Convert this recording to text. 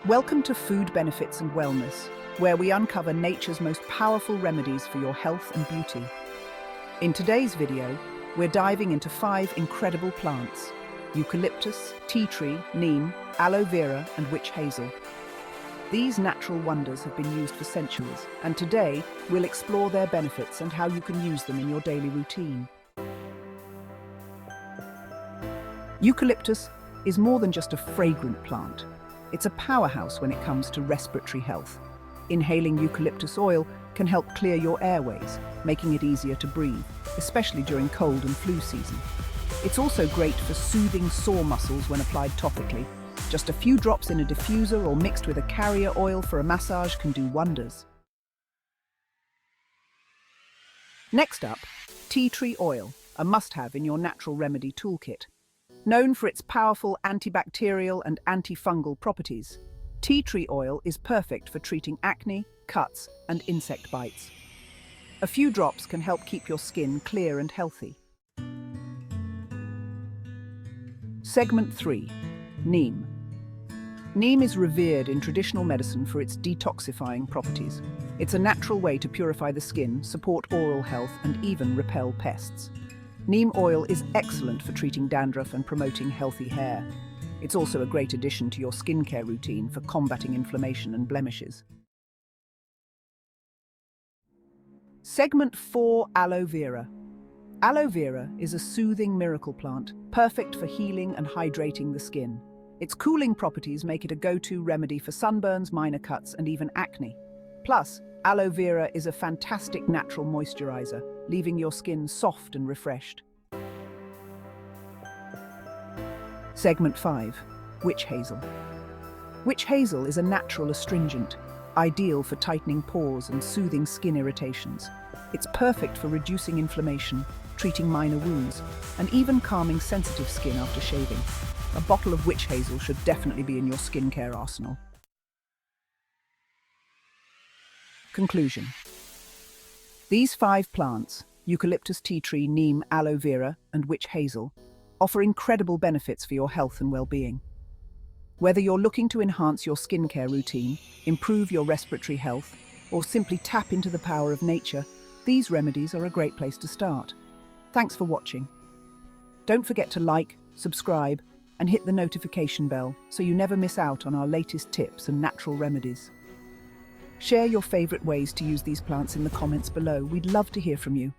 Welcome to Food Benefits and Wellness, where we uncover nature's most powerful remedies for your health and beauty. In today's video, we're diving into 5 incredible plants: eucalyptus, tea tree, neem, aloe vera, and witch hazel. These natural wonders have been used for centuries, and today we'll explore their benefits and how you can use them in your daily routine. Eucalyptus is more than just a fragrant plant. It's a powerhouse when it comes to respiratory health. Inhaling eucalyptus oil can help clear your airways, making it easier to breathe, especially during cold and flu season. It's also great for soothing sore muscles when applied topically. Just a few drops in a diffuser or mixed with a carrier oil for a massage can do wonders. Next up, tea tree oil, a must-have in your natural remedy toolkit. Known for its powerful antibacterial and antifungal properties, tea tree oil is perfect for treating acne, cuts, and insect bites. A few drops can help keep your skin clear and healthy. Segment 3. Neem. Neem is revered in traditional medicine for its detoxifying properties. It's a natural way to purify the skin, support oral health, and even repel pests. Neem oil is excellent for treating dandruff and promoting healthy hair. It's also a great addition to your skincare routine for combating inflammation and blemishes. Segment 4. Aloe Vera. Aloe vera is a soothing miracle plant, perfect for healing and hydrating the skin. Its cooling properties make it a go-to remedy for sunburns, minor cuts, and even acne. Plus, aloe vera is a fantastic natural moisturizer, leaving your skin soft and refreshed. Segment 5. Witch hazel. Witch hazel is a natural astringent, ideal for tightening pores and soothing skin irritations. It's perfect for reducing inflammation, treating minor wounds, and even calming sensitive skin after shaving. A bottle of witch hazel should definitely be in your skincare arsenal. Conclusion. These 5 plants, eucalyptus, tea tree, neem, aloe vera, and witch hazel, offer incredible benefits for your health and well-being. Whether you're looking to enhance your skincare routine, improve your respiratory health, or simply tap into the power of nature, these remedies are a great place to start. Thanks for watching. Don't forget to like, subscribe, and hit the notification bell so you never miss out on our latest tips and natural remedies. Share your favorite ways to use these plants in the comments below. We'd love to hear from you.